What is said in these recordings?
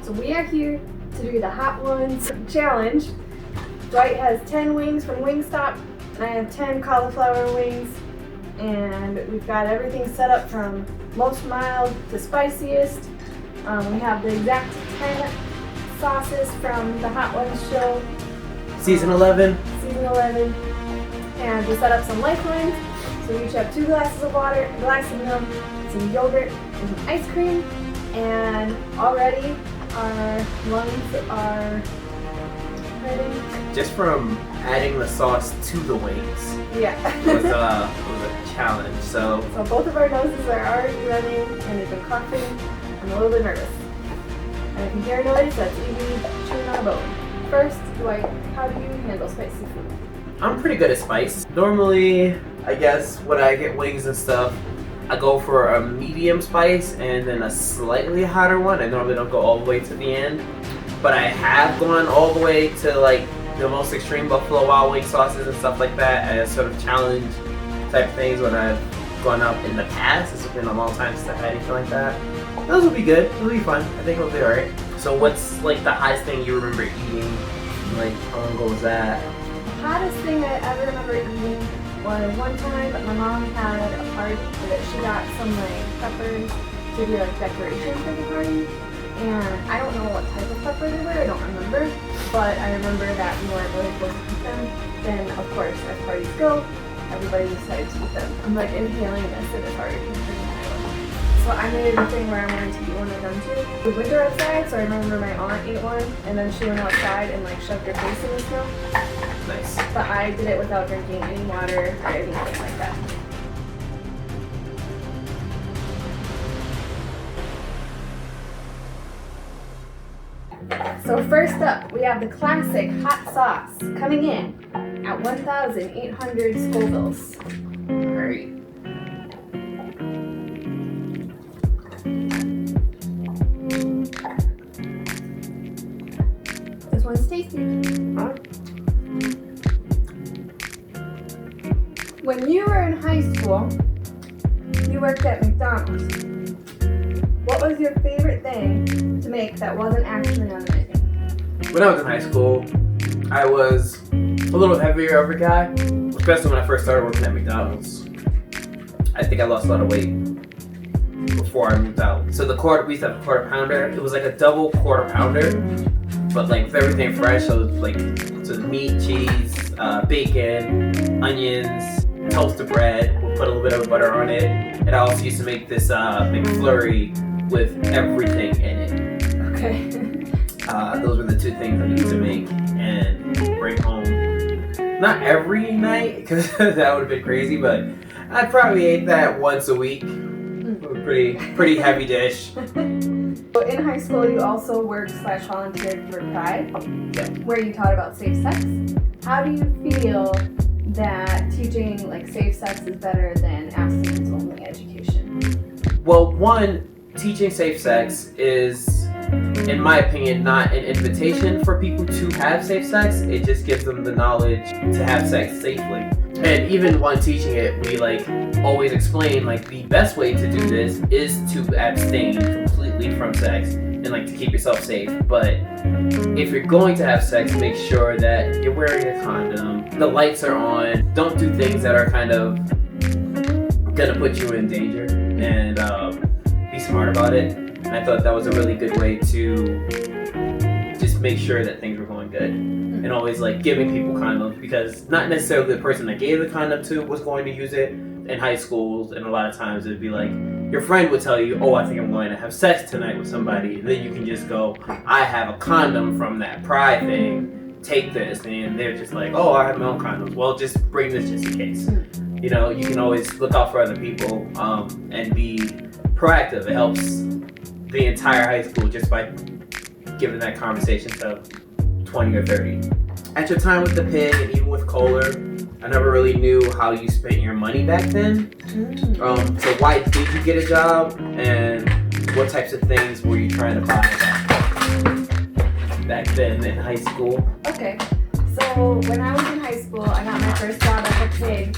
So we are here to do the Hot Ones challenge. Dwight has 10 wings from Wingstop, and I have 10 cauliflower wings. And we've got everything set up from most mild to spiciest. We have the exact 10 sauces from the Hot Ones show. Season 11. Season 11. And we set up some lifelines. So we each have 2 glasses of water, a glass of milk, some yogurt, and some ice cream. And already our lungs are ready. Just from adding the sauce to the wings Yeah. was a challenge. So both of our noses are already running, and they've been coughing. I'm a little bit nervous. And if you hear a noise, that's Evie chewing on a bone. First, Dwight, how do you handle spicy food? I'm pretty good at spice. Normally, I guess when I get wings and stuff, I go for a medium spice and then a slightly hotter one. I normally don't go all the way to the end, but I have gone all the way to like the most extreme Buffalo Wild Wing sauces and stuff like that as sort of challenge type things when I've gone up in the past. It's been a long time since I had anything like that. Those will be good. It'll be fun. I think it'll be alright. So what's like the hottest thing you remember eating? Like how long ago was that? The hottest thing I ever remember eating was one time my mom had a party that she got some like peppers to do like decoration for the party. And I don't know what type of pepper they were, I don't remember. But I remember that we weren't really supposed to eat them. Then of course, as parties go, everybody decided to eat them. I'm like inhaling this at a party. So I made a thing where I wanted to eat one of them too. It was winter outside, so I remember my aunt ate one, and then she went outside and like shoved her face in the snow. Nice. But I did it without drinking any water or anything like that. So first up, we have the classic hot sauce coming in at 1,800 Scovilles. Alright. This one's tasty. When you were in high school, you worked at McDonald's. What was your favorite thing to make that wasn't actually on the menu? When I was in high school, I was a little heavier of a guy, especially when I first started working at McDonald's. I think I lost a lot of weight before I moved out. So we used to have a quarter pounder. It was like a double quarter pounder, but like with everything fresh. So like meat, cheese, bacon, onions, toasted bread. We'll put a little bit of butter on it. And I also used to make this McFlurry with everything in it. Okay. Those were the 2 things I used to make and bring home. Not every night, because that would have been crazy, but I probably ate that once a week. Pretty heavy dish. So in high school, you also worked/volunteered for Pride, Yeah. where you taught about safe sex. How do you feel that teaching like safe sex is better than abstinence-only education? Well, one, teaching safe sex is, in my opinion, not an invitation for people to have safe sex. It just gives them the knowledge to have sex safely. And even when teaching it, we like always explain like the best way to do this is to abstain completely from sex and like to keep yourself safe. But if you're going to have sex, make sure that you're wearing a condom, the lights are on, don't do things that are kind of gonna put you in danger, and be smart about it. And I thought that was a really good way to just make sure that things were going good. And always like giving people condoms, because not necessarily the person that gave the condom to was going to use it in high schools, and a lot of times it'd be like your friend would tell you, oh, I think I'm going to have sex tonight with somebody, and then you can just go, I have a condom from that Pride thing, take this, and they're just like, oh, I have my own condoms. Well, just bring this just in case. You know, you can always look out for other people and be proactive. It helps the entire high school just by giving that conversation to 20 or 30. At your time with the pig and even with Kohler, I never really knew how you spent your money back then. So why did you get a job, and what types of things were you trying to buy back then in high school? Okay, so when I was in high school, I got my first job at the pig.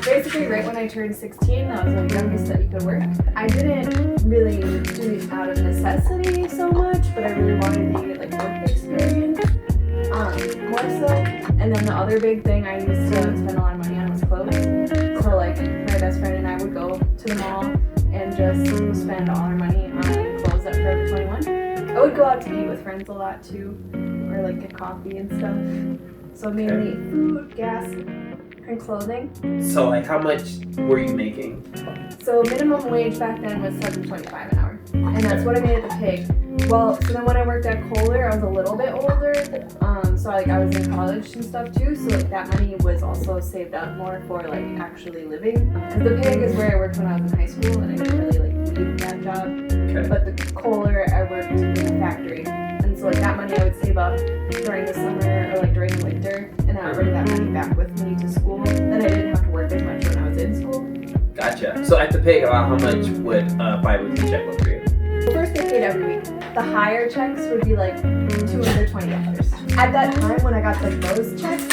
Basically right when I turned 16, that was the youngest that you could work. I didn't really do it out of necessity so much, but I really Another big thing I used to spend a lot of money on was clothes. So like my best friend and I would go to the mall and just spend all our money on clothes at Forever 21. I would go out to eat with friends a lot too, or like get coffee and stuff. So mainly food, gas, and clothing. So like, how much were you making? So minimum wage back then was $7.25 an hour, and that's what I made at the Pig. Well, so then when I worked at Kohler, I was a little bit older, so like I was in college and stuff too. So like that money was also saved up more for like actually living. Because the Pig is where I worked when I was in high school, and I didn't really like leave that job. Okay. But the Kohler, I worked in a factory, and so like that money I would save up during the summer or like during the winter, and I would bring that money back with me to school. Then I didn't have to work as much when I was in school. Gotcha. So at the Pig, about how much would bi-weekly check look for you? First they paid every week. The higher checks would be like $220. At that time when I got like those checks,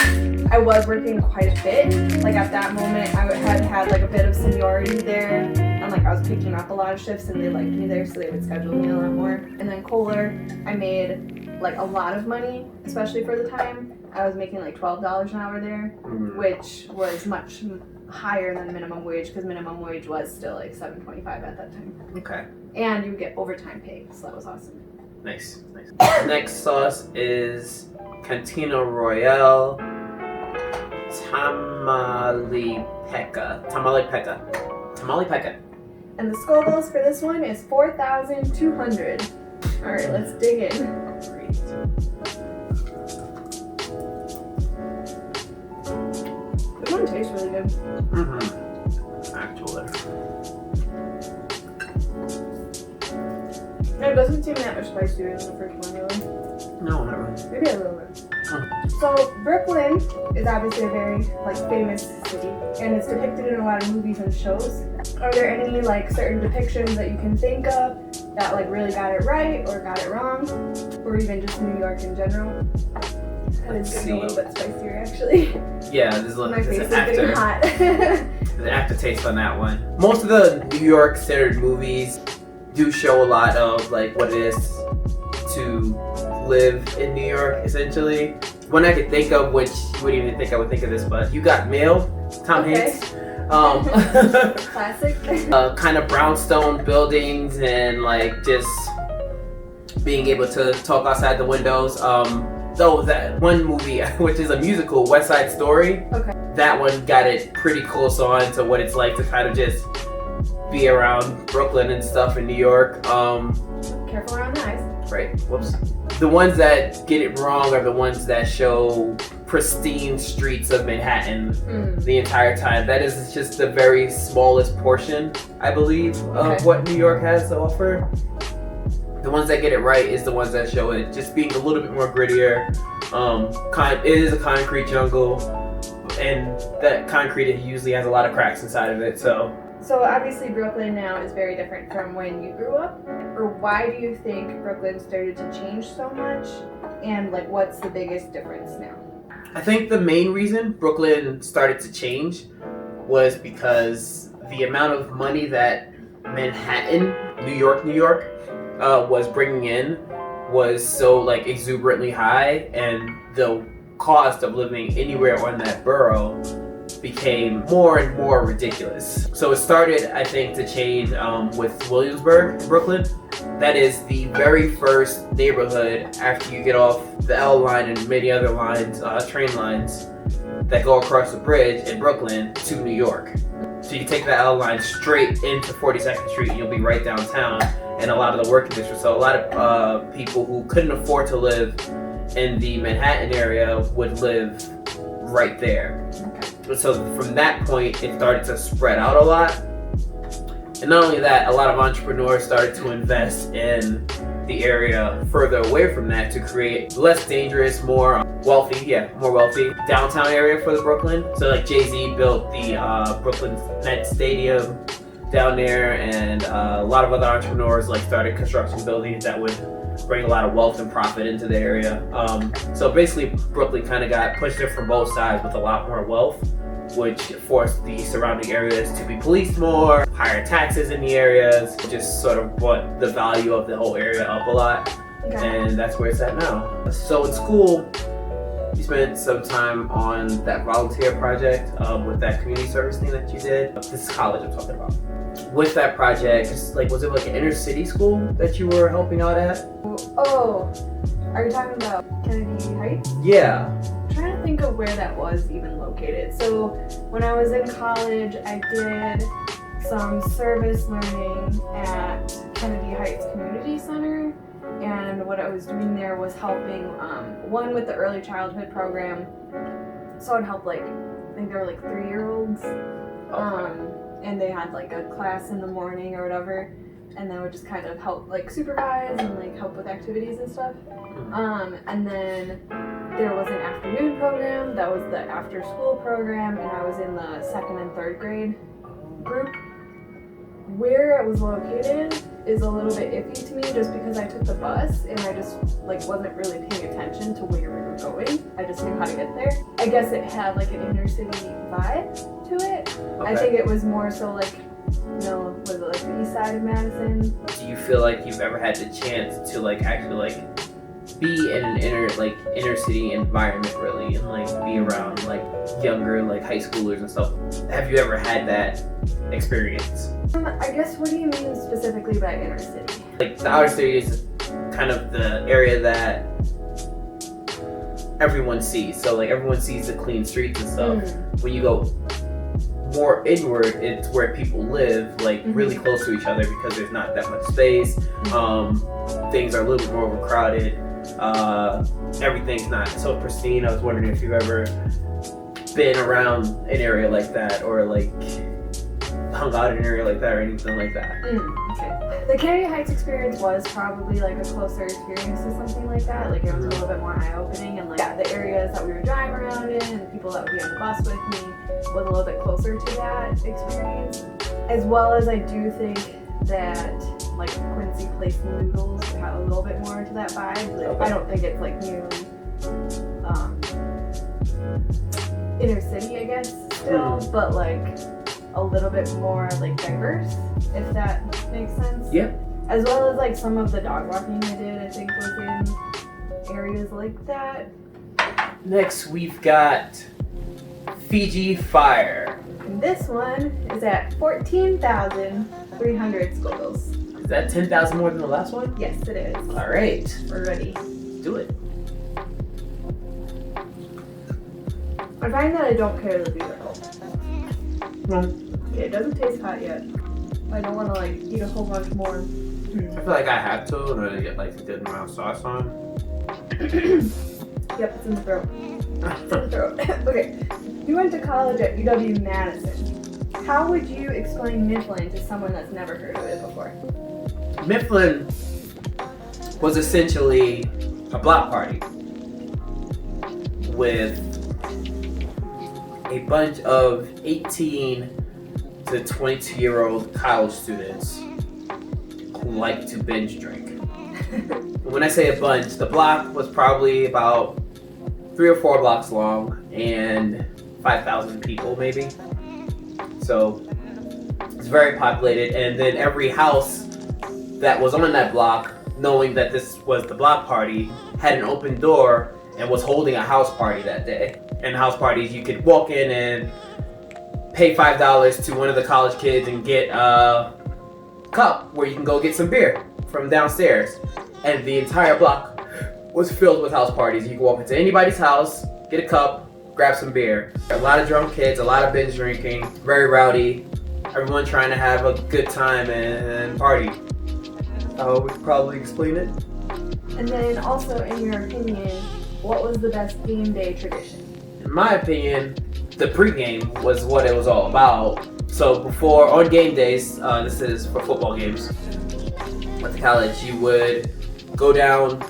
I was working quite a bit. Like at that moment I had like a bit of seniority there, and like I was picking up a lot of shifts and they liked me there, so they would schedule me a lot more. And then Kohler, I made like a lot of money, especially for the time. I was making like $12 an hour there, which was much higher than minimum wage, because minimum wage was still like $7.25 at that time. Okay. And you would get overtime pay, so that was awesome. Nice. Next sauce is Cantina Royale Tamale Peka. And the Scovilles for this one is 4,200. All right, let's dig in. Great. This one tastes really good. Actually. It doesn't seem that much spicier than the first one, really. No, not really. Maybe a little bit. So Brooklyn is obviously a very like famous city, and it's depicted in a lot of movies and shows. Are there any like certain depictions that you can think of that like really got it right or got it wrong, or even just New York in general? That is getting a little bit spicier, actually. Yeah, there's My face is an getting hot. There's an aftertaste on that one. Most of the New York centered movies do show a lot of like what it is to live in New York, essentially. One I could think of, which you wouldn't even think I would think of this, but You Got Mail, Tom Hanks. Classic. Kind of brownstone buildings and like just being able to talk outside the windows. Though that one movie, which is a musical, West Side Story, that one got it pretty close on to what it's like to kind of just be around Brooklyn and stuff in New York. Careful around the eyes. Right. Whoops. The ones that get it wrong are the ones that show pristine streets of Manhattan the entire time. That is just the very smallest portion, I believe, of what New York has to offer. The ones that get it right is the ones that show it just being a little bit more grittier. It is a concrete jungle, and that concrete usually has a lot of cracks inside of it. So obviously Brooklyn now is very different from when you grew up. Or why do you think Brooklyn started to change so much? And like, what's the biggest difference now? I think the main reason Brooklyn started to change was because the amount of money that Manhattan, New York, was bringing in was so like exuberantly high, and the cost of living anywhere on that borough became more and more ridiculous. So it started, I think, to change with Williamsburg, Brooklyn. That is the very first neighborhood after you get off the L line and many other lines, train lines that go across the bridge in Brooklyn to New York. So you take the L line straight into 42nd Street and you'll be right downtown and a lot of the working districts. So a lot of people who couldn't afford to live in the Manhattan area would live right there. So from that point, it started to spread out a lot. And not only that, a lot of entrepreneurs started to invest in the area further away from that to create less dangerous, more wealthy downtown area for the Brooklyn. So like Jay-Z built the Brooklyn Nets Stadium down there, and a lot of other entrepreneurs like started construction buildings that would bring a lot of wealth and profit into the area. So basically Brooklyn kind of got pushed in from both sides with a lot more wealth, which forced the surrounding areas to be policed more, higher taxes in the areas, just sort of brought the value of the whole area up a lot. And that's where it's at now. So in school, You spent some time on that volunteer project with that community service thing that you did. This is college I'm talking about. With that project, like, was it like an inner city school that you were helping out at? Oh, are you talking about Kennedy Heights? Yeah. I'm trying to think of where that was even located. So when I was in college, I did some service learning at Kennedy Heights Community Center. And what I was doing there was helping, one with the early childhood program. So I'd help I think they were 3-year-olds. And they had a class in the morning or whatever. And then would just kind of help supervise and help with activities and stuff. And then there was an afternoon program, that was the after school program, and I was in the 2nd and 3rd grade group. Where it was located is a little bit iffy to me just because I took the bus and I just wasn't really paying attention to where we were going. I just knew how to get there. I guess it had an inner city vibe to it. Okay. I think it was more so was it the east side of Madison? Do you feel like you've ever had the chance to actually be in an inner city environment really, and be around younger high schoolers and stuff? Have you ever had that experience? I guess, what do you mean specifically by inner city? The outer city is kind of the area that everyone sees. So everyone sees the clean streets and stuff. When you go more inward, it's where people live really close to each other because there's not that much space. Things are a little bit more overcrowded. Everything's not so pristine. I was wondering if you've ever been around an area like that, or hung out in an area like that, or anything like that. Okay. The Kennedy Heights experience was probably a closer experience to something like that. It was a little bit more eye-opening, and the areas that we were driving around in and the people that would be on the bus with me was a little bit closer to that experience. As well as I do think that Quincy Place Noodles would have a little bit more to that vibe. Okay. I don't think it's nearly inner city, I guess, still, but a little bit more diverse, if that makes sense. Yeah. As well as some of the dog walking I did, I think was in areas like that. Next we've got Fiji Fire. And this one is at 14,300 Scovilles. Is that 10,000 more than the last one? Yes, it is. All right. We're ready. Do it. I find that I don't care that these are cold. Okay, it doesn't taste hot yet. I don't want to eat a whole bunch more. I feel like I have to in order to get a good amount of sauce on. Yep, it's in the throat. It's in the throat. Okay, you went to college at UW-Madison. How would you explain Mifflin to someone that's never heard of it before? Mifflin was essentially a block party with a bunch of 18 to 22-year-old college students who like to binge drink. When I say a bunch, the block was probably about 3 or 4 blocks long and 5,000 people maybe. So it's very populated, and then every house that was on that block, knowing that this was the block party, had an open door and was holding a house party that day. And house parties, you could walk in and pay $5 to one of the college kids and get a cup where you can go get some beer from downstairs. And the entire block was filled with house parties. You could walk into anybody's house, get a cup, grab some beer. A lot of drunk kids, a lot of binge drinking, very rowdy. Everyone trying to have a good time and party. I would probably explain it. And then also, in your opinion, what was the best game day tradition? In my opinion, the pregame was what it was all about. So before, on game days, this is for football games at the college, you would go down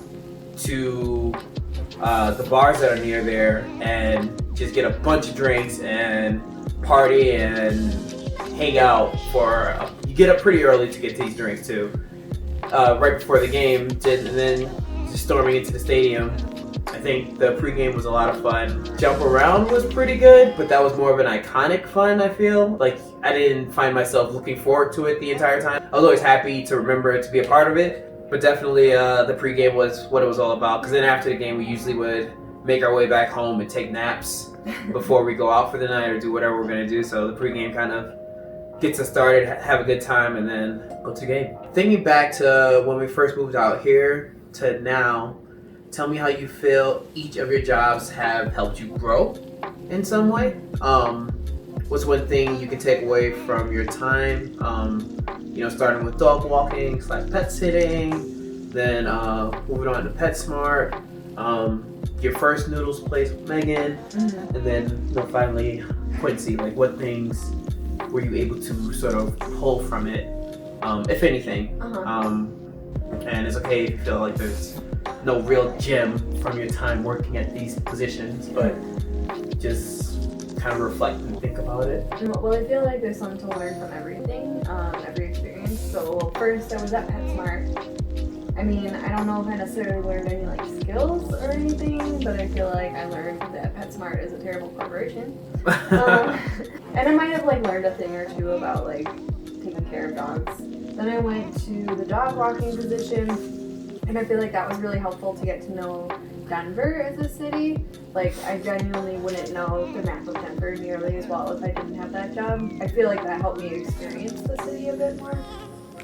to the bars that are near there and just get a bunch of drinks and party and hang out you get up pretty early to get these drinks too. Right before the game, and then just storming into the stadium. I think the pregame was a lot of fun. Jump around was pretty good, but that was more of an iconic fun, I feel. I didn't find myself looking forward to it the entire time. I was always happy to remember to be a part of it, but definitely the pregame was what it was all about, because then after the game we usually would make our way back home and take naps before we go out for the night or do whatever we're gonna do. So the pregame kind of gets us started, have a good time, and then go to the game. Thinking back to when we first moved out here to now, tell me how you feel each of your jobs have helped you grow in some way. What's one thing you can take away from your time? Starting with dog walking / pet sitting, then moving on to PetSmart, your first noodles place with Megan, and then finally Quincy. Like, what things were you able to sort of pull from it, if anything? And it's okay if you feel like there's no real gem from your time working at these positions, but just kind of reflect and think about it. Well, I feel like there's something to learn from everything, every experience. So first I was at PetSmart. I mean, I don't know if I necessarily learned any like skills or anything, but I feel like I learned that PetSmart is a terrible corporation. And I might have like learned a thing or two about like taking care of dogs. Then I went to the dog walking position, and I feel like that was really helpful to get to know Denver as a city. Like, I genuinely wouldn't know the map of Denver nearly as well if I didn't have that job. I feel like that helped me experience the city a bit more.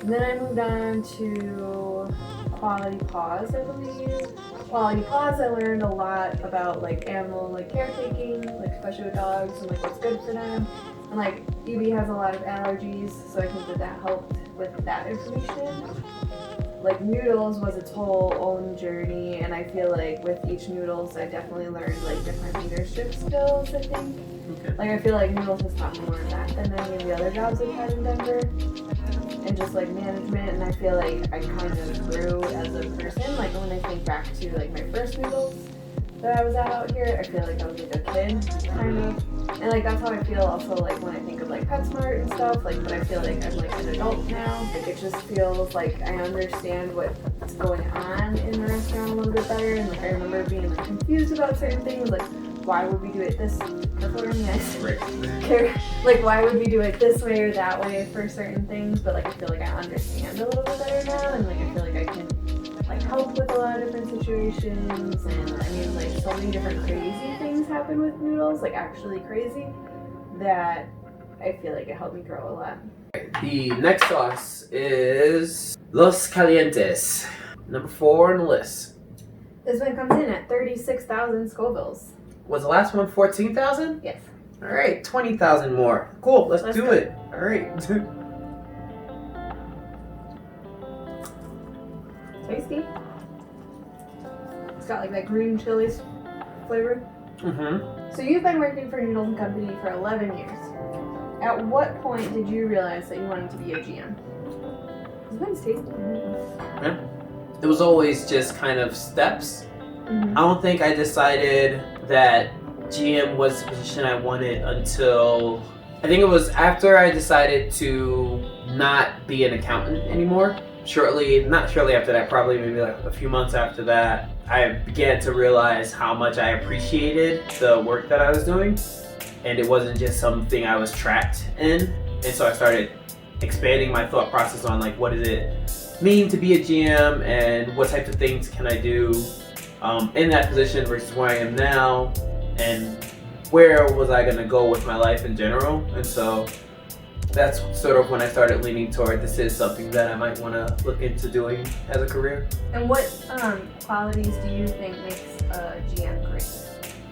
And then I moved on to Quality Paws, I believe. Quality Paws, I learned a lot about like animal like caretaking, like especially with dogs, and like what's good for them. And like Evie has a lot of allergies, so I think that helped with that information. Like Noodles was its whole own journey, and I feel like with each Noodles I definitely learned like different leadership skills, I think. Okay. Like I feel like Noodles has taught me more of that than any of the other jobs I've had in Denver. And just like management, and I feel like I kind of grew as a person. Like when I think back to like my first Noodles that I was at out here, I feel like I was like a kid, kind of. And like that's how I feel also like when I think of like PetSmart and stuff, like, but I feel like I'm like an adult now. Like it just feels like I understand what's going on in the restaurant a little bit better, and like I remember being like confused about certain things, like why would we do it this like why would we do it this way or that way for certain things, but like I feel like I understand a little bit better now, and like I feel like I can like help with a lot of different situations. And I mean like so many different crazy things happen with Noodles, like actually crazy, that I feel like it helped me grow a lot. The next sauce is Los Calientes, number 4 on the list. This one comes in at 36,000 Scovilles. Was the last one 14,000? Yes. All right, 20,000 more. Cool, let's do go. it. All right. Tasty. It's got like that green chilies flavor. Mm-hmm. So you've been working for Noodles & Company for 11 years. At what point did you realize that you wanted to be a GM? This one's tasty. Yeah. It was always just kind of steps. Mm-hmm. I don't think I decided that GM was the position I wanted until I think it was after I decided to not be an accountant anymore. Not shortly after that, probably maybe like a few months after that, I began to realize how much I appreciated the work that I was doing, and it wasn't just something I was trapped in. And so I started expanding my thought process on like, what does it mean to be a GM, and what types of things can I do in that position versus where I am now, and where was I going to go with my life in general. And so that's sort of when I started leaning toward this is something that I might want to look into doing as a career. And what qualities do you think makes a GM great?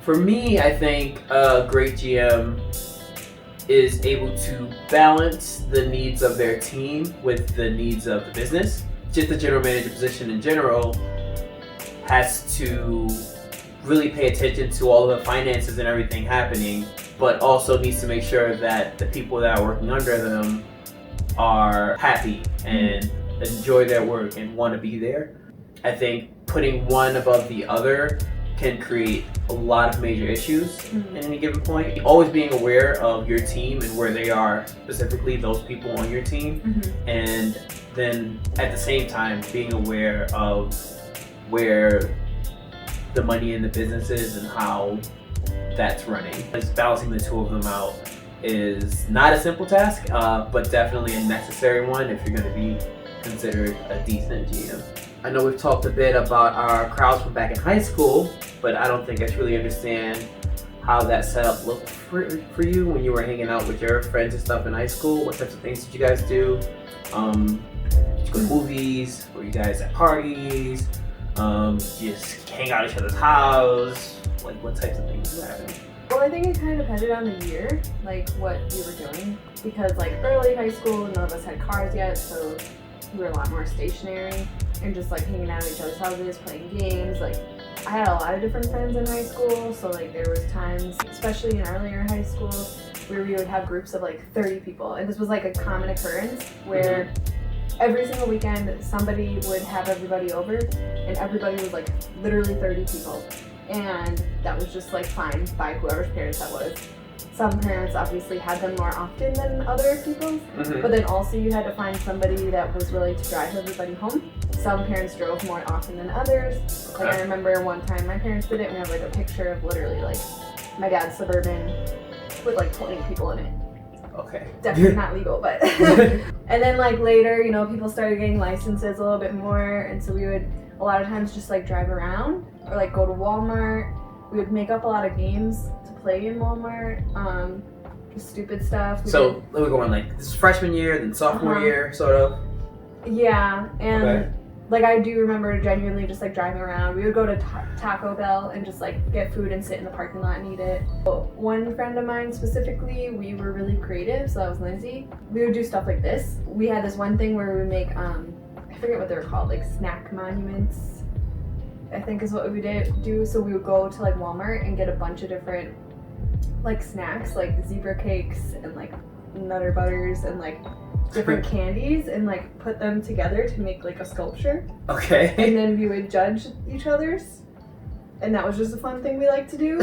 For me, I think a great GM is able to balance the needs of their team with the needs of the business. Just the general manager position in general has to really pay attention to all of the finances and everything happening, but also needs to make sure that the people that are working under them are happy and enjoy their work and want to be there. I think putting one above the other can create a lot of major issues at any given point. Always being aware of your team and where they are, specifically those people on your team, and then at the same time being aware of where the money in the business is and how that's running. Just balancing the two of them out is not a simple task, but definitely a necessary one if you're going to be considered a decent GM. I know we've talked a bit about our crowds from back in high school, but I don't think I truly understand how that setup looked for you when you were hanging out with your friends and stuff in high school. What types of things did you guys do? Did you go to movies? Were you guys at parties? Did you just hang out at each other's house? Like, what types of things did happen? Well, I think it kind of depended on the year, like what you were doing. Because like early high school, none of us had cars yet, so we were a lot more stationary and just like hanging out at each other's houses, playing games. Like I had a lot of different friends in high school, so like there was times, especially in earlier high school, where we would have groups of like 30 people, and this was like a common occurrence where every single weekend somebody would have everybody over, and everybody was like literally 30 people. And that was just like fine by whoever's parents that was. Some parents obviously had them more often than other people's, but then also you had to find somebody that was willing to drive everybody home. Some parents drove more often than others. Like I remember one time my parents did it, and we have like a picture of literally like my dad's Suburban with like 20 people in it. Okay. Definitely not legal, but. And then like later, you know, people started getting licenses a little bit more, and so we would a lot of times just like drive around or like go to Walmart. We would make up a lot of games to play in Walmart, just stupid stuff. So we're going like this is freshman year, then sophomore year, sort of. Yeah, and like I do remember genuinely just like driving around. We would go to Taco Bell and just like get food and sit in the parking lot and eat it. But one friend of mine specifically, we were really creative, so that was Lindsay. We would do stuff like this. We had this one thing where we would make, I forget what they were called, like snack monuments, I think is what we did do. So we would go to like Walmart and get a bunch of different like snacks, like zebra cakes and like Nutter Butters and like different candies, and like put them together to make like a sculpture. Okay. And then we would judge each other's, and that was just a fun thing we like to do.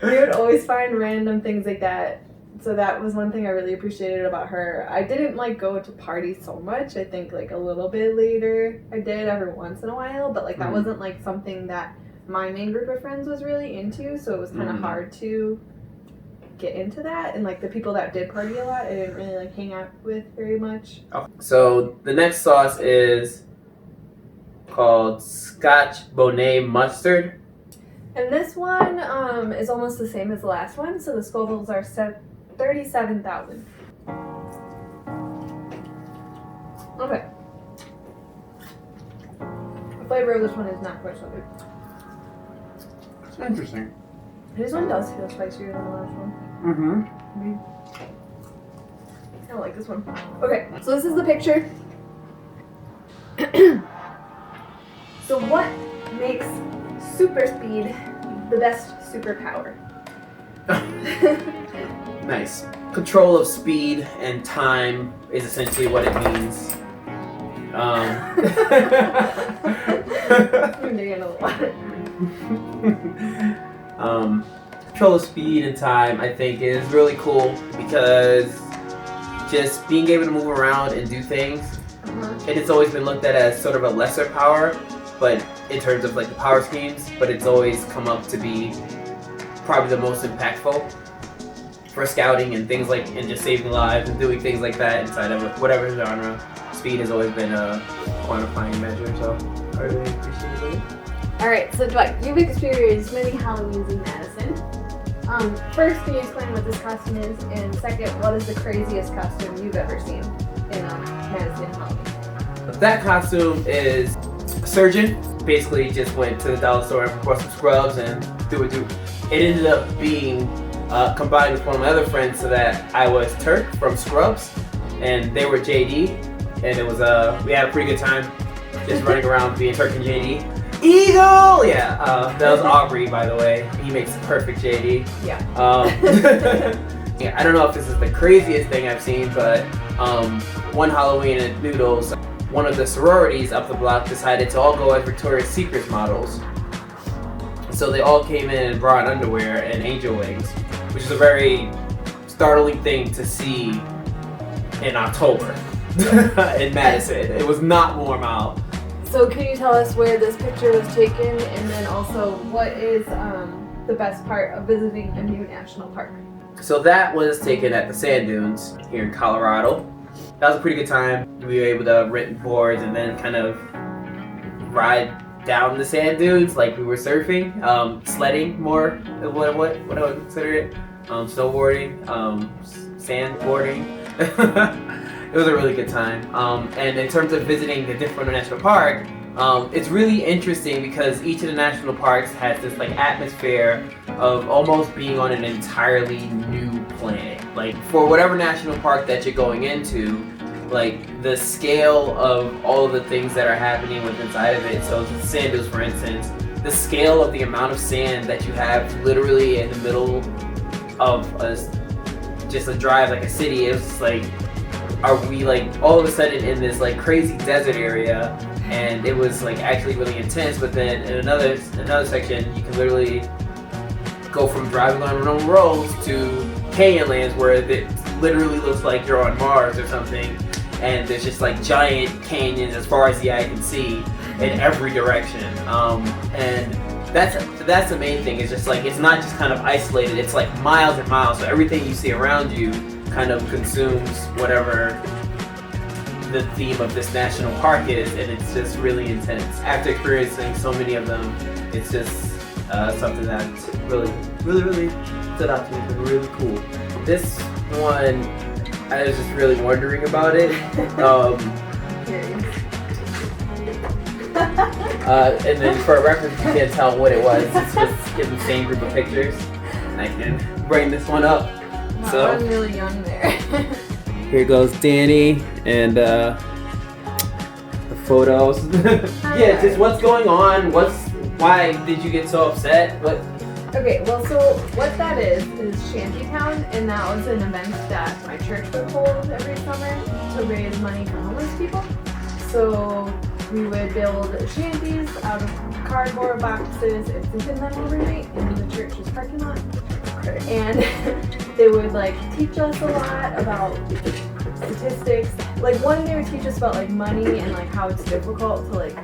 We would always find random things like that. So that was one thing I really appreciated about her. I didn't like go to parties so much. I think like a little bit later I did every once in a while, but like that wasn't like something that my main group of friends was really into, so it was kind of hard to get into that. And like the people that did party a lot, I didn't really like hang out with very much. So the next sauce is called Scotch Bonnet Mustard. And this one is almost the same as the last one, so the Scovilles are 37,000. Okay. The flavor of this one is not quite so good. It's interesting. This one does feel spicier than the last one. I don't like this one. Okay, so this is the picture. So what makes super speed the best superpower? Nice. Control of speed and time is essentially what it means. I'm getting a lot. Control of speed and time, I think, is really cool because just being able to move around and do things, and it's always been looked at as sort of a lesser power, but in terms of like the power schemes, but it's always come up to be probably the most impactful for scouting and things like, and just saving lives and doing things like that inside of whatever genre. Speed has always been a quantifying measure, so I really appreciate it. Alright, so Dwight, you've experienced many Halloweens in Madison. First, can you explain what this costume is? And second, what is the craziest costume you've ever seen in Madison Halloween? That costume is a surgeon. Basically just went to the dollar store and bought some scrubs and it ended up being combined with one of my other friends so that I was Turk from Scrubs and they were JD, and it was we had a pretty good time just running around being Turk and JD. Eagle! Yeah, that was Aubrey, by the way. He makes the perfect JD. Yeah. Yeah, I don't know if this is the craziest thing I've seen, but one Halloween at Noodles, one of the sororities up the block decided to all go as Victoria's Secret models. So they all came in and brought underwear and angel wings, which is a very startling thing to see in October in Madison. It was not warm out. So can you tell us where this picture was taken, and then also what is the best part of visiting a new national park? So that was taken at the Sand Dunes here in Colorado. that was a pretty good time. We were able to rent boards and then kind of ride down the sand dunes like we were surfing, sledding more. What I would consider it, snowboarding, sandboarding. It was a really good time. And in terms of visiting the different national park, it's really interesting because each of the national parks has this like atmosphere of almost being on an entirely new planet. Like for whatever national park that you're going into, like the scale of all of the things that are happening with inside of it. So sand dunes, for instance, the scale of the amount of sand that you have literally in the middle of just a drive like a city. It was just like, are we like all of a sudden in this like crazy desert area? And it was like actually really intense. But then in another section, you can literally go from driving on normal roads to canyon lands where it literally looks like you're on Mars or something. And there's just like giant canyons as far as the eye can see in every direction. And that's the main thing. It's just like, it's not just kind of isolated. It's like miles and miles. So everything you see around you kind of consumes whatever the theme of this national park is, and it's just really intense. After experiencing so many of them, it's just something that really stood out to me. It's been really cool. This one, I was just really wondering about it. And then for a reference, you can't tell what it was. It's just getting the same group of pictures. And I can bring this one up. So I'm really young there. here goes Danny and the photos. Yeah, just what's going on? Why did you get so upset? What? Okay, well, so what that is Shantytown, and that was an event that my church would hold every summer to raise money for homeless people. So we would build shanties out of cardboard boxes and sleep in them overnight in the church's parking lot. And they would like teach us a lot about statistics. Like one, they would teach us about like money and like how it's difficult to like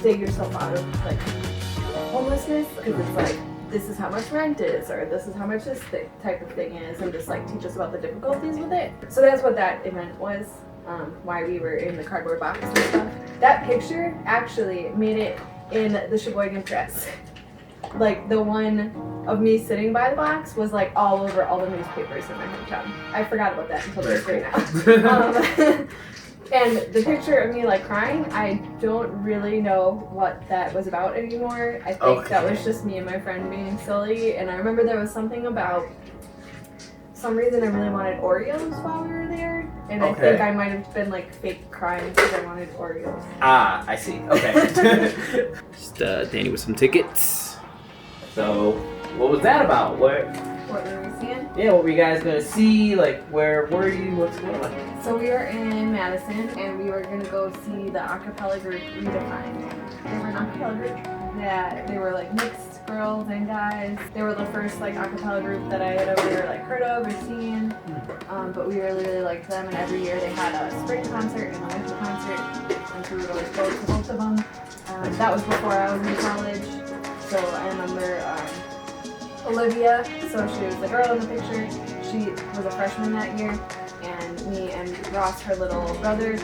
dig yourself out of like homelessness, because it's like, this is how much rent is, or this is how much this type of thing is, and just like teach us about the difficulties with it. So that's what that event was, why we were in the cardboard box and stuff. That picture actually made it in the Sheboygan Press. Like the one of me sitting by the box was like all over all the newspapers in my hometown. I forgot about that until this right now. And the picture of me like crying, I don't really know what that was about anymore. I think that was just me and my friend being silly. And I remember there was something about, some reason I really wanted Oreos while we were there. And I think I might have been like fake crying because I wanted Oreos. Ah, I see. Okay. Just Danny with some tickets. So, what was that about? What were we seeing? Yeah, what were you guys gonna see? Like, where were you? What's going on? So we were in Madison, and we were gonna go see the acapella group Redefined. They were an acapella group that they were like mixed girls and guys. They were the first like acapella group that I had ever like heard of or seen. But we really liked them, and every year they had a spring concert and a winter concert, and so we would always go to both of them. That was before I was in college. So I remember Olivia, so she was the girl in the picture. She was a freshman that year, and me and Ross, her little brother,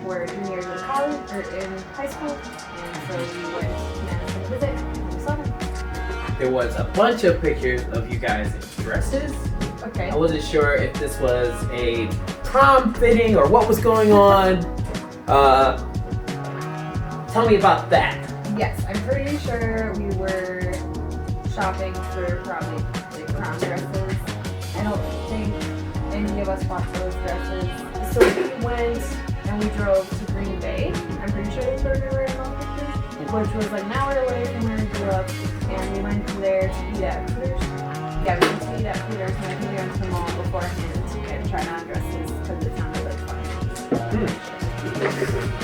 were juniors in college or in high school, and so we went to Madison to visit and we saw them. There was a bunch of pictures of you guys in dresses. Okay. I wasn't sure if this was a prom fitting or what was going on. Tell me about that. Yes, I'm pretty sure we were shopping for probably like prom dresses. I don't think any of us bought those dresses. So we went and we drove to Green Bay. I'm pretty sure that's where we were in those pictures, which was like an hour away from where we grew up. And we went there to eat at Hooters. Yeah, we went to eat at Hooters, and I think we went to the mall beforehand and tried on dresses because it sounded like fun.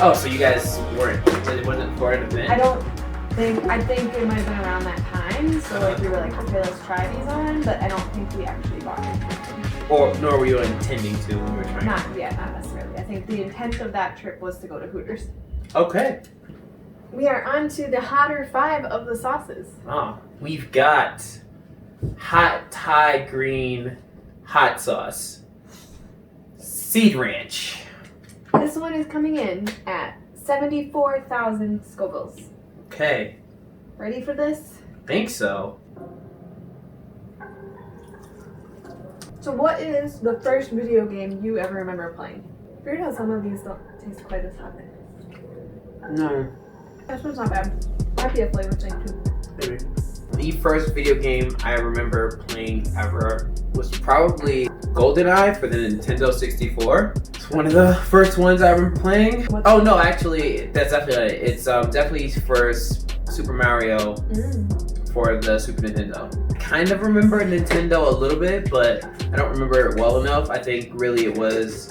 Oh, so you guys weren't, it wasn't for an event? I think it might have been around that time, so like we were like, okay, let's try these on, but I don't think we actually bought them. Or nor were you intending to when you were trying? Not necessarily. I think the intent of that trip was to go to Hooters. Okay. We are on to the hotter 5 of the sauces. Oh, we've got hot Thai green hot sauce, Seed Ranch. This one is coming in at 74,000 Scovilles. Okay, Ready for this? think so. So what is the first video game you ever remember playing? Weird how some of these don't taste quite as hot. No. This one's not bad. Might be a flavor thing too. Maybe. The first video game I remember playing ever was probably GoldenEye for the Nintendo 64. It's one of the first ones I remember playing. What's Oh no, actually, that's definitely it. It's definitely first Super Mario for the Super Nintendo. I kind of remember Nintendo a little bit, but I don't remember it well enough. I think really it was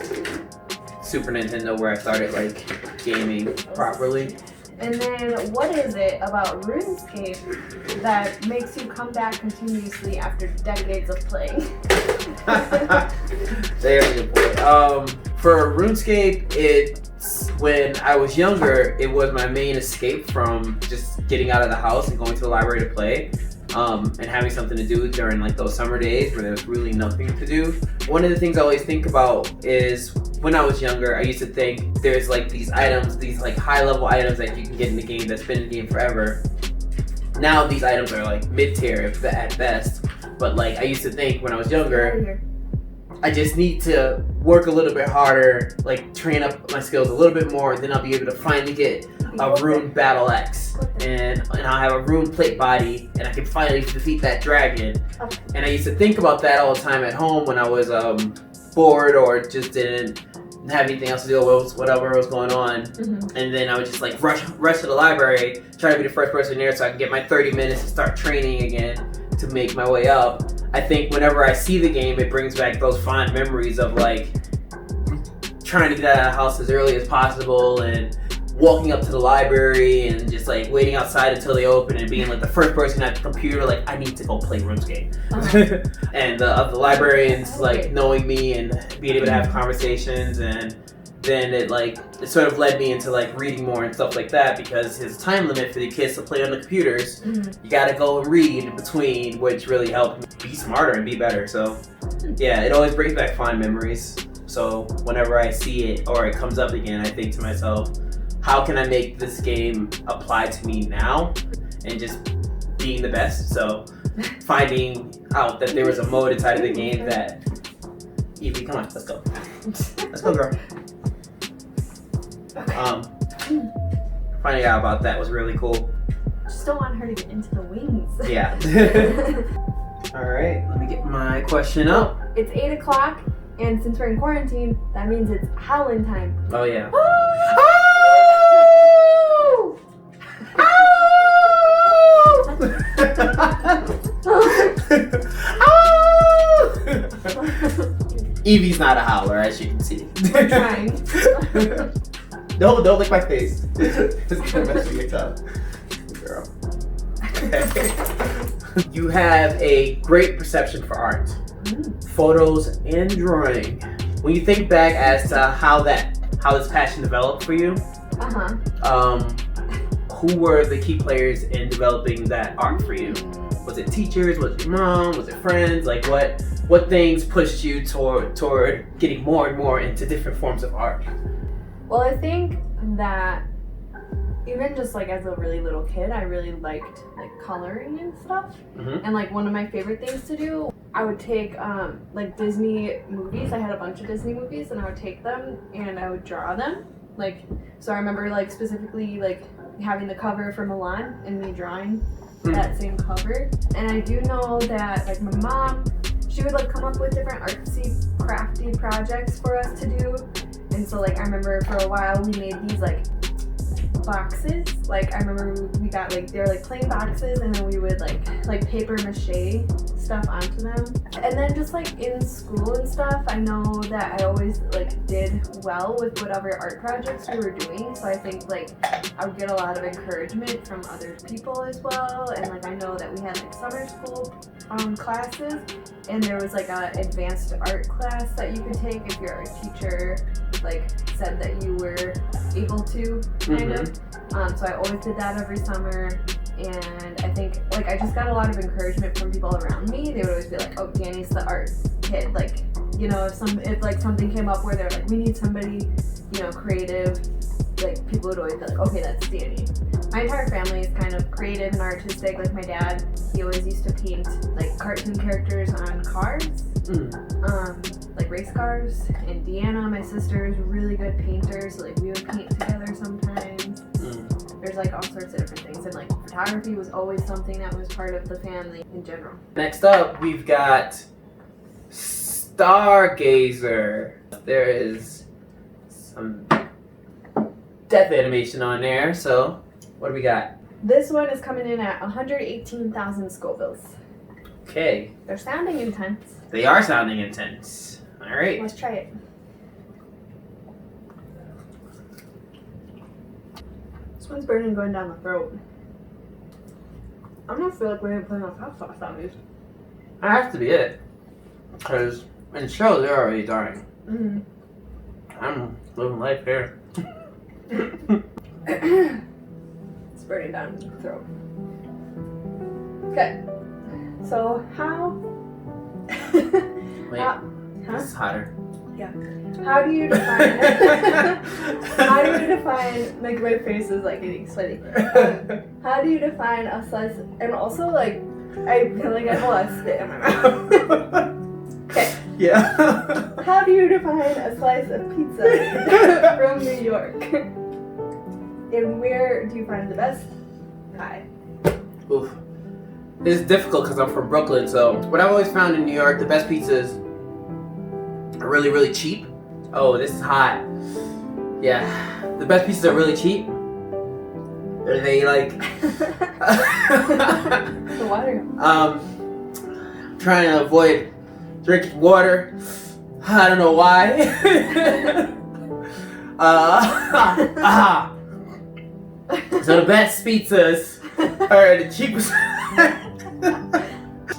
Super Nintendo where I started like gaming properly. And then what is it about RuneScape that makes you come back continuously after decades of playing? There's a good point. For RuneScape, it's when I was younger, it was my main escape from just getting out of the house and going to the library to play. And having something to do during like those summer days where there was really nothing to do. One of the things I always think about is when I was younger, I used to think there's like these items, these like high level items that you can get in the game that's been in the game forever. Now these items are like mid tier at best. But like I used to think when I was younger, I just need to work a little bit harder, like train up my skills a little bit more, then I'll be able to finally get a rune battle axe, and I'll have a rune plate body, and I can finally defeat that dragon. Okay. And I used to think about that all the time at home when I was bored or just didn't have anything else to do with whatever was going on. And then I would just like rush to the library, try to be the first person there so I can get my 30 minutes to start training again to make my way up. I think whenever I see the game, it brings back those fond memories of like trying to get out of the house as early as possible and walking up to the library and just like waiting outside until they open and being like the first person at the computer, like I need to go play RuneScape. And the librarians like knowing me and being able to have conversations, and then it sort of led me into like reading more and stuff like that, because there's a time limit for the kids to play on the computers. You gotta go and read in between, which really helped me be smarter and be better. So yeah, it always brings back fond memories. So whenever I see it or it comes up again, I think to myself, how can I make this game apply to me now and just being the best? So finding out that there was a mode inside of the game that Evie, come on, let's go. Let's go, girl. Finding out about that was really cool. Just don't want her to get into the wings. Yeah. Alright, let me get my question up. It's 8 o'clock, and since we're in quarantine, that means it's howling time. Oh yeah. Evie's not a howler, as you can see. We're trying. Don't lick my face. It's gonna mess with your tongue. Girl. Okay. You have a great perception for art, photos, and drawing. When you think back as to how this passion developed for you, who were the key players in developing that art for you? Was it teachers? Was it your mom? Was it friends? Like what things pushed you toward getting more and more into different forms of art? Well, I think that even just like as a really little kid, I really liked like coloring and stuff. And like one of my favorite things to do, I would take like Disney movies. I had a bunch of Disney movies, and I would take them and I would draw them. Like, so I remember like specifically like having the cover for Milan and me drawing that same cover. And I do know that like my mom, she would like come up with different artsy, crafty projects for us to do. And so like I remember for a while we made these like boxes. Like I remember we got like, they were like plain boxes, and then we would like paper mache stuff onto them. And then just like in school and stuff, I know that I always like did well with whatever art projects we were doing. So I think like I would get a lot of encouragement from other people as well. And like I know that we had like summer school classes, and there was like a advanced art class that you could take if your art teacher like said that you were able to, kind of. So I always did that every summer, and I think like I just got a lot of encouragement from people around me. They would always be like, "Oh, Danny's the art kid. Like You know, if like something came up where they're like, we need somebody, you know, creative, like people would always be like, okay, that's Danny. My entire family is kind of creative and artistic. Like my dad, he always used to paint like cartoon characters on cars, like race cars. And Deanna, my sister, is a really good painter, so like we would paint together sometimes. There's like all sorts of different things, and like photography was always something that was part of the family in general. Next up, we've got Stargazer. There is some death animation on there, so what do we got? This one is coming in at 118,000 Scovilles. Okay, They're sounding intense. they are sounding intense. All right. Let's try it. This one's burning going down the throat. I'm gonna feel like we didn't put enough hot sauce on these. That has to be it. Because in the show, they're already dying. Mm-hmm. I'm living life here. It's burning down the throat. Okay. So how? Wait, Huh? this is hotter. How do you define? How do you define? Like my face is like getting sweaty. How do you define a slice? And also like, I feel like I have a lot of spit in my mouth. Okay. Yeah. How do you define a slice of pizza from New York? And where do you find the best pie? Oof. It's difficult because I'm from Brooklyn, so what I've always found in New York, the best pizzas are really, really cheap. Oh, this is hot. Yeah, the best pizzas are really cheap. Are they like? The water. Trying to avoid drinking water. I don't know why. So the best pizzas are the cheapest.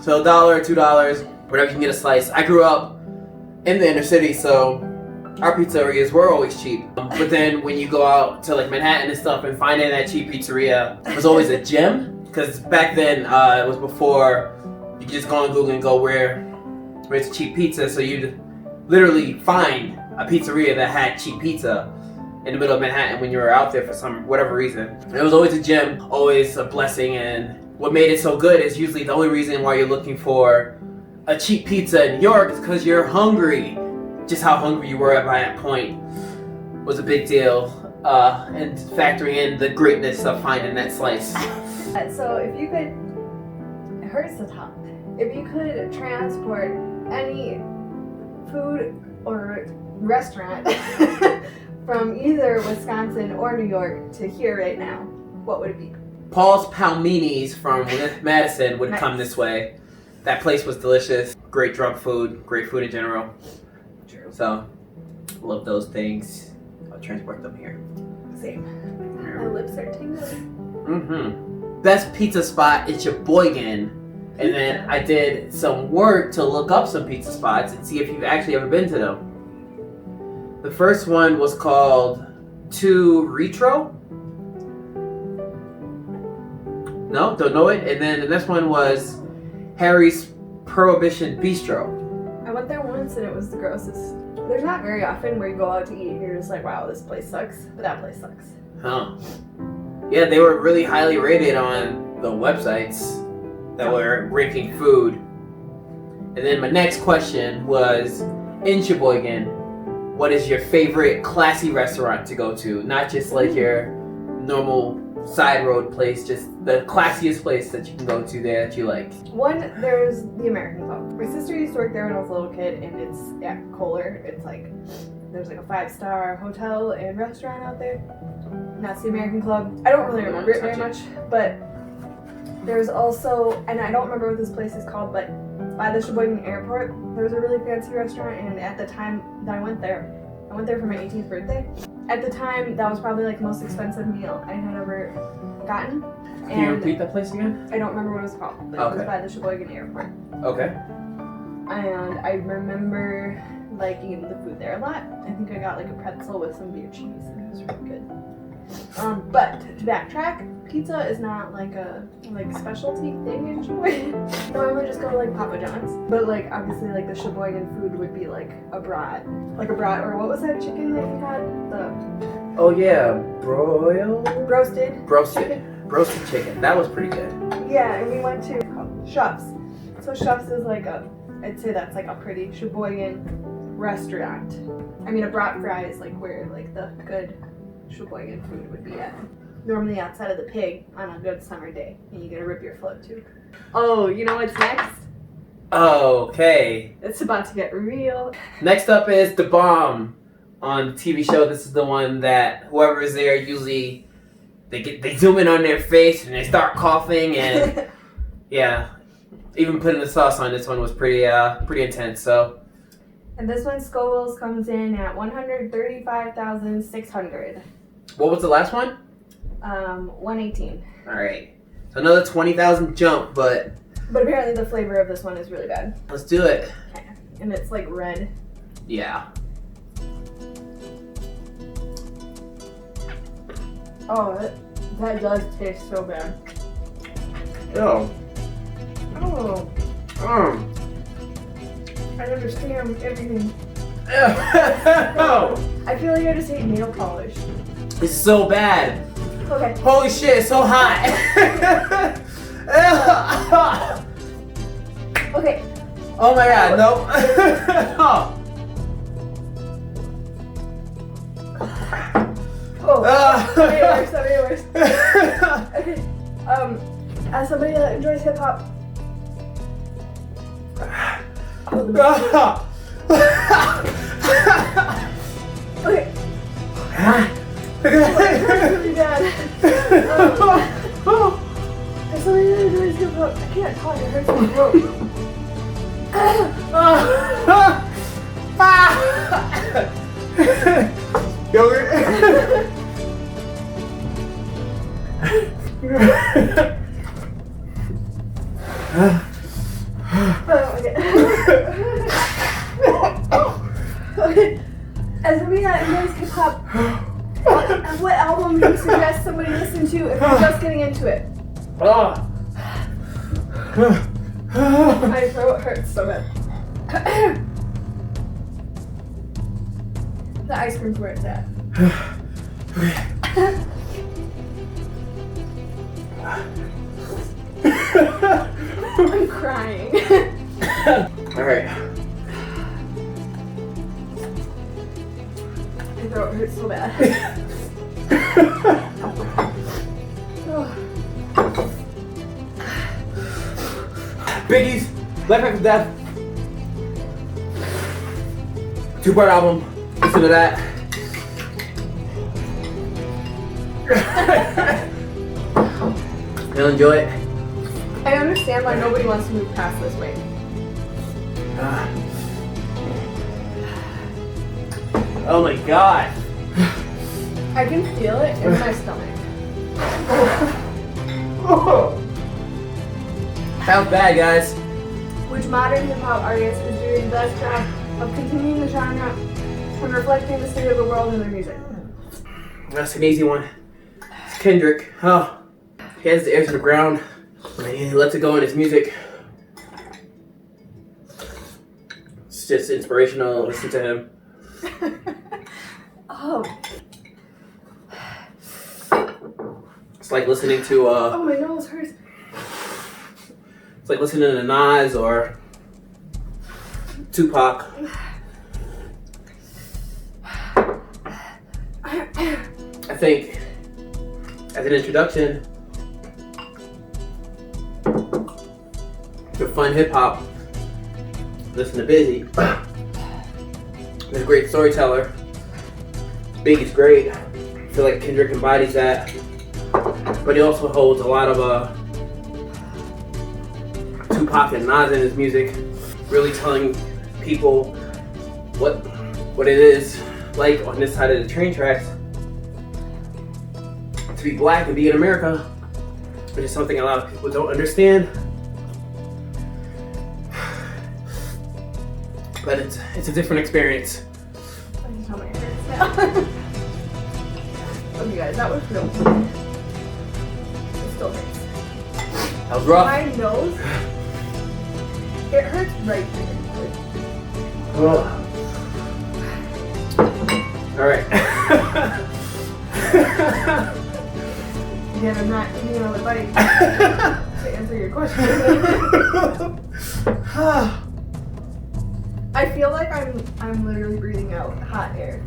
So $1, $2, whatever you can get a slice. I grew up in the inner city, so our pizzerias were always cheap. But then when you go out to like Manhattan and stuff and finding that cheap pizzeria was always a gem. Because back then it was before you could just go on Google and go where's cheap pizza. So you'd literally find a pizzeria that had cheap pizza in the middle of Manhattan when you were out there for whatever reason. It was always a gem, always a blessing, and what made it so good is usually the only reason why you're looking for a cheap pizza in New York is because you're hungry. Just how hungry you were by that point was a big deal, and factoring in the greatness of finding that slice. So if you could, it hurts to talk. If you could transport any food or restaurant from either Wisconsin or New York to here right now, what would it be? Paul's Palminis from Madison would Nice. come this way. That place was delicious. Great drunk food, great food in general. True. So, love those things. I'll transport them here. Same. My lips are tingling. Best pizza spot is Sheboygan. And then I did some work to look up some pizza spots and see if you've actually ever been to them. The first one was called Two Retro. No, don't know it. And then the next one was Harry's Prohibition Bistro. I went there once and it was the grossest. There's not very often where you go out to eat and you're just like, wow, this place sucks. But that place sucks. Huh. Yeah, they were really highly rated on the websites that were ranking food. And then my next question was, in Sheboygan, what is your favorite classy restaurant to go to? Not just like your normal side road place, just the classiest place that you can go to there that you like. One, there's the American Club. My sister used to work there when I was a little kid, and it's at Kohler. It's like, there's like a 5-star hotel and restaurant out there. And that's the American Club. I don't really remember it very much, but there's also, and I don't remember what this place is called, but by the Sheboygan Airport, there's a really fancy restaurant, and at the time that I went there for my 18th birthday. At the time, that was probably like the most expensive meal I had ever gotten. Can you repeat that place again? I don't remember what it was called, but it was Okay. by the Sheboygan Airport. Okay. And I remember like eating the food there a lot. I think I got like a pretzel with some beer cheese, and it was really good. But backtrack, pizza is not like a specialty thing in Sheboygan. Normally just go to like Papa John's. But like obviously like the Sheboygan food would be like a brat. Like a brat, or what was that chicken that you had? The Oh yeah, broiled? roasted Roasted chicken. That was pretty good. Yeah, and we went to Shuffs. So Shuffs is like I'd say that's like a pretty Sheboygan restaurant. I mean, a brat fry is like where like the good Sheboygan food would be at. Normally outside of the Pig on a good summer day, and you get to rip your float too. Oh, you know what's next? Okay. It's about to get real. Next up is The Bomb on the TV show. This is the one that whoever is there usually they zoom in on their face and they start coughing and yeah. Even putting the sauce on this one was pretty intense. So. And this one, Scoville's comes in at 135,600. What was the last one? 118. All right. So another 20,000 jump, but apparently the flavor of this one is really bad. let's do it. Okay. And it's like red. Yeah. Oh, that does taste so bad. Oh. Oh, I understand everything. Oh. I feel like I just ate nail polish. It's so bad. Okay. Holy shit, it's so hot. Okay. Oh my god, no. Oh. That made it worse. Okay. As somebody that enjoys hip hop. Oh, okay. That's really bad. As somebody that enjoys hip hop, I can't talk. It hurts my throat. Yogurt. Okay. As somebody that enjoys hip hop, what album do you suggest somebody listen to if they're just getting into it? My throat hurts so bad. The ice cream's where it's at. I'm crying. Alright. My throat hurts so bad. Biggie's Life After Death. 2-part album. Listen to that. You'll enjoy it. I understand why nobody wants to move past this weight. Oh my god. I can feel it in my stomach. Sounds bad, guys. Which modern hip hop artist is doing the best job of continuing the genre and reflecting the state of the world in their music? That's an easy one. It's Kendrick. Oh, he has the ear to the ground. And he lets it go in his music. It's just inspirational. Listen to him. Oh. It's like listening to Oh, my nose hurts. it's like listening to Nas or Tupac. I think as an introduction to fun hip hop, listen to Busy. He's a great storyteller. Biggie's great. I feel like Kendrick embodies that, but he also holds a lot of Tupac and Nas in his music, really telling people what it is like on this side of the train tracks to be black and be in America, which is something a lot of people don't understand. But it's a different experience. I can tell my hair hurts now. Okay, guys, that was real. That was rough. My nose, it hurts right here. All right. Again, I'm not eating another bite to answer your question. I feel like I'm literally breathing out hot air.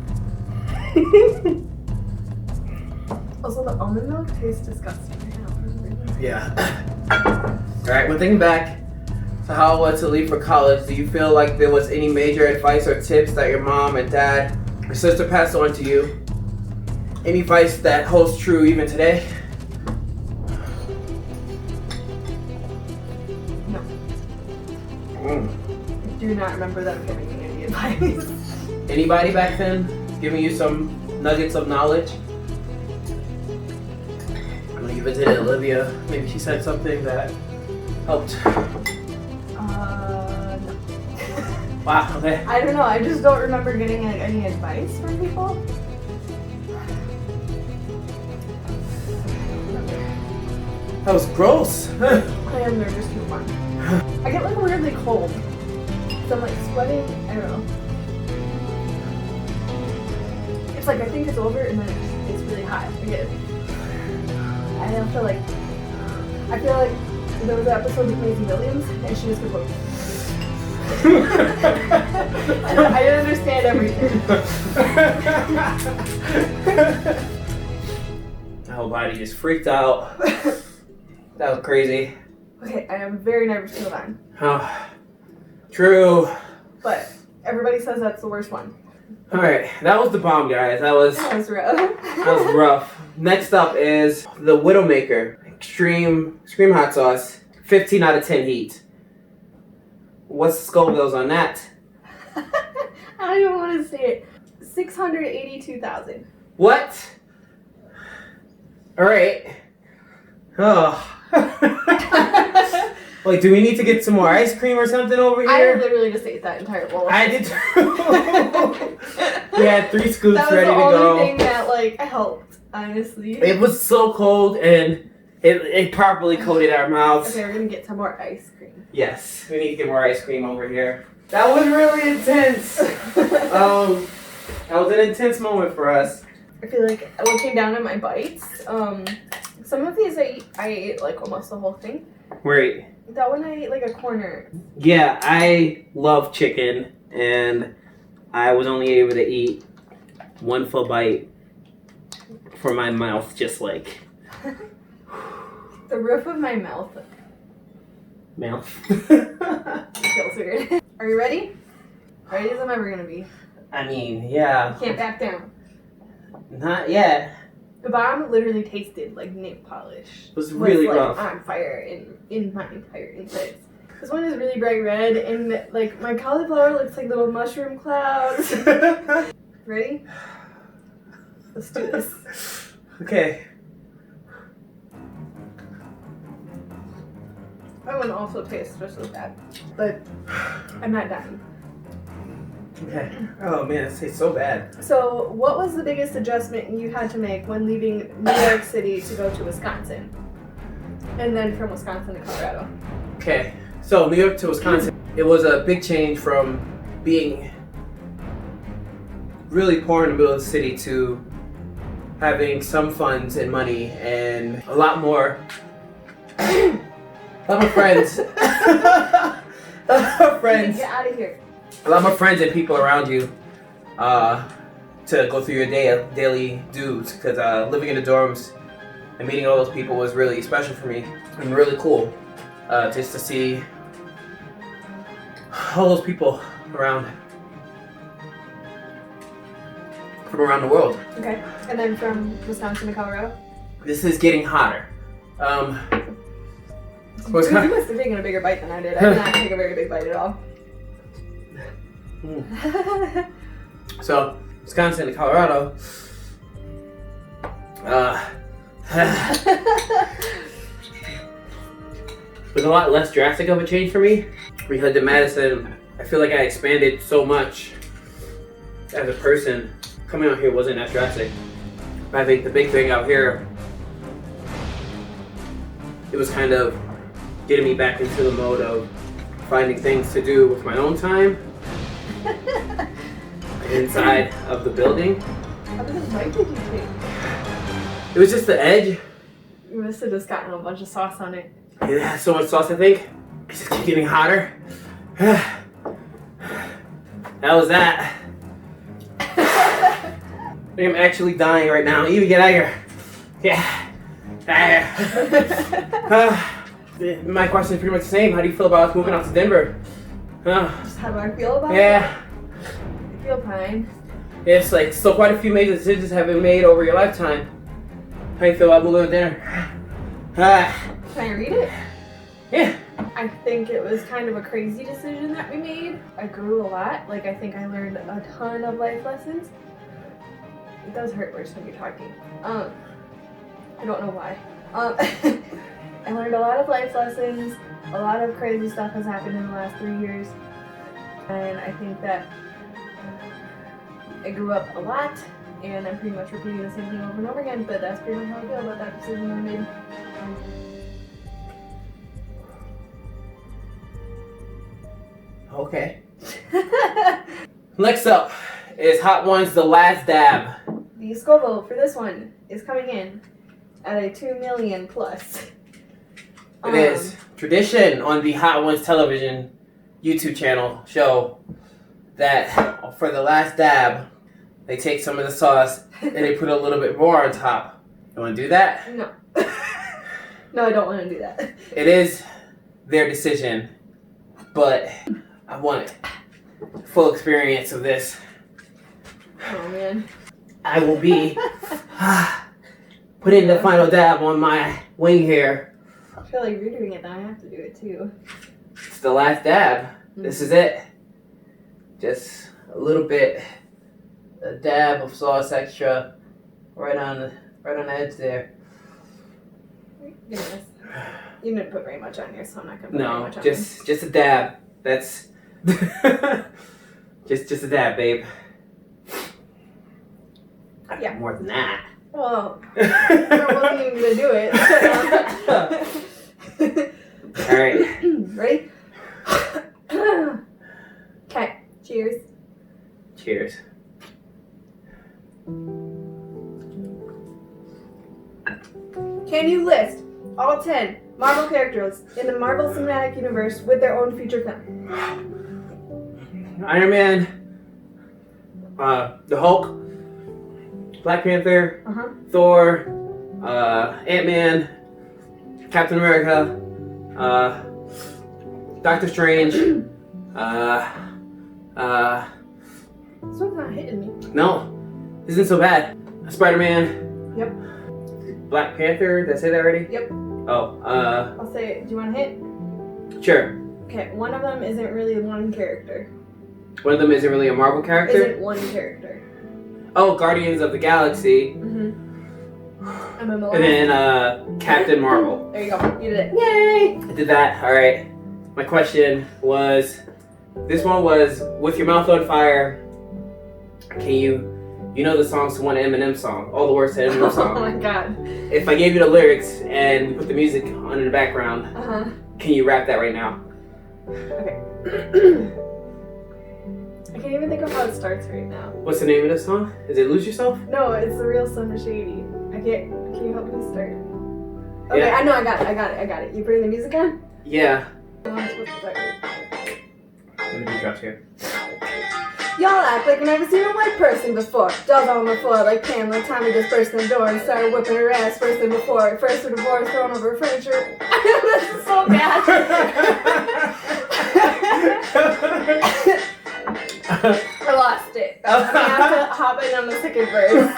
Also, the almond milk tastes disgusting right now for some reason. Yeah. All right. When thinking back to how it was to leave for college, do you feel like there was any major advice or tips that your mom and dad or sister passed on to you? Any advice that holds true even today? No. Mm. I do not remember them giving me any advice. Anybody back then giving you some nuggets of knowledge? I know you visited Olivia. Maybe she said something that helped. No. Wow. Okay. I don't know. I just don't remember getting like, any advice from people. That was gross. I am nervous too much. I get like weirdly cold. So I'm like sweating. I don't know. It's like I think it's over and then it's really hot again. I don't feel like. I feel like there was an episode with Maisie Williams and she just kept going. I didn't understand everything. My whole body just freaked out. That was crazy. Okay, I am very nervous to go on. Oh, true. But everybody says that's the worst one. All right, that was the bomb, guys. That was That was rough. rough. Next up is the Widowmaker Extreme Hot Sauce, 15 out of 10 heat. What's the Scoville's on that? I don't even want to say it. 682,000. What? All right. Oh. Wait, do we need to get some more ice cream or something over I here? literally just ate that entire bowl. I did too. We had 3 scoops That was ready the to only go. thing that like helped, honestly. It was so cold and it properly coated our mouths. Okay, we're gonna get some more ice cream. Yes, we need to get more ice cream over here. That was really intense. That was an intense moment for us. I feel like looking down at my bites, some of these I ate like almost the whole thing. Wait. That one I ate like a corner. Yeah, I love chicken and I was only able to eat one full bite for my mouth, just like The roof of my mouth mouth. feels weird. Are you ready? Ready as I'm ever gonna be. I mean, yeah. Can't back down. Not yet. The bomb literally tasted like nail polish. It was really like, rough. on fire in my entire insides. This one is really bright red and like my cauliflower looks like little mushroom clouds. Ready? Let's do this. Okay. That one also tastes just as bad, but I'm not dying. Okay. Oh man, it tastes so bad. So, what was the biggest adjustment you had to make when leaving New York City to go to Wisconsin? And then from Wisconsin to Colorado? Okay. So New York to Wisconsin, it was a big change from being really poor in the middle of the city to having some funds and money and a lot more friends. A lot of friends. Get out of here. A lot more friends and people around you to go through your daily dues, because living in the dorms and meeting all those people was really special for me and really cool, just to see all those people around from around the world. Okay. And then from Wisconsin to Colorado? This is getting hotter. You must have taken a bigger bite than I did. I did not take a very big bite at all. So, Wisconsin to Colorado. Was a lot less drastic of a change for me, because in Madison, I feel like I expanded so much as a person. Coming out here wasn't that drastic. I think the big thing out here, it was kind of getting me back into the mode of finding things to do with my own time inside of the building. How much bite did you take? It was just the edge. You must have just gotten a bunch of sauce on it. It had so much sauce, I think. It just kept getting hotter. That was that. I think I'm actually dying right now. Evie, get out of here. Yeah. Out of here. My question is pretty much the same. How do you feel about us moving out to Denver? Just how do I feel about it? Yeah. I feel fine. It's like still quite a few major decisions have been made over your lifetime. How do you feel about moving to Denver? Can I read it? Yeah. I think it was kind of a crazy decision that we made. I grew a lot. Like, I think I learned a ton of life lessons. It does hurt worse when you're talking. I don't know why. I learned a lot of life lessons. A lot of crazy stuff has happened in the last 3 years. And I think that I grew up a lot. And I'm pretty much repeating the same thing over and over again. But that's pretty much how I feel about that decision I made. Okay. Next up is Hot Ones The Last Dab. The skull vote for this one is coming in at a 2 million plus. It is tradition on the Hot Ones television YouTube channel show that for the last dab, they take some of the sauce and they put a little bit more on top. You want to do that? No. No, I don't want to do that. It is their decision, but I want full experience of this. Oh man. I will be putting the final dab on my wing here. I feel like you're doing it, then I have to do it too. It's the last dab. This is it. Just a little bit, a dab of sauce extra, right on the edge there. Goodness. You didn't put very much on here, so I'm not gonna put very No, much on just a dab. That's just a dab, babe. Yeah. More than that. Well, I wasn't even gonna do it. All right. Ready? Okay. Cheers. Cheers. Can you list all 10 Marvel characters in the Marvel Cinematic Universe with their own feature film? Iron Man, the Hulk, Black Panther, Thor, Ant-Man, Captain America, Doctor Strange, This one's not hitting me. no, isn't so bad. Spider-Man. Yep. Black Panther, did I say that already? Yep. Oh, I'll say it. Do you want to hit? sure. Okay, one of them isn't really one character. One of them isn't really a Marvel character. Isn't one character. Oh, Guardians of the Galaxy. Mm-hmm. And then Captain Marvel. There you go. You did it. Yay! I did that. All right. My question was, this one was With Your Mouth on Fire. Can you know the songs to one Eminem song? All the words to Eminem song. Oh my god. If I gave you the lyrics and we put the music on in the background, can you rap that right now? Okay. I can't even think of how it starts right now. What's the name of this song? Is it Lose Yourself? No, it's The Real Slim Shady. I can't. Can you help me start? Okay, Yeah. I know. I got it. You putting the music on? Yeah. I'm supposed to start. Let me do drops here. Y'all act like I've never seen a white person before. Dove on the floor like Pamela. Tommy just burst in the door and started whipping her ass first than before. First with divorce thrown over furniture. This is so bad. I lost it. I'm gonna have to hop in on the second verse.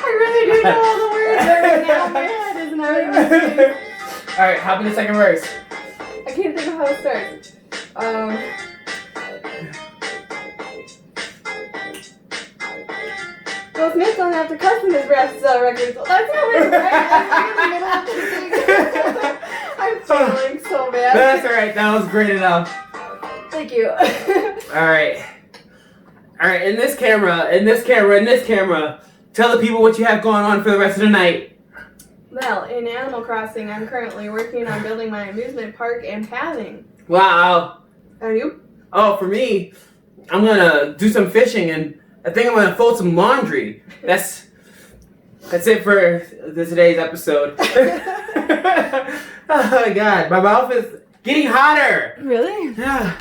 I really do know all the words right now. My head is not even. Alright, hop in the second verse. I can't think of how it starts. Will Smith don't have to cuss in his rap to sell records. Well, that's how it's right. I'm really gonna have to sing. I'm failing so bad. That's alright, that was great enough. Thank you. Alright. In this camera, tell the people what you have going on for the rest of the night. Well, in Animal Crossing, I'm currently working on building my amusement park and pathing. Wow. Are you? Oh, for me, I'm gonna do some fishing and I think I'm gonna fold some laundry. That's it for today's episode. Oh my god, my mouth is getting hotter. Really? Yeah.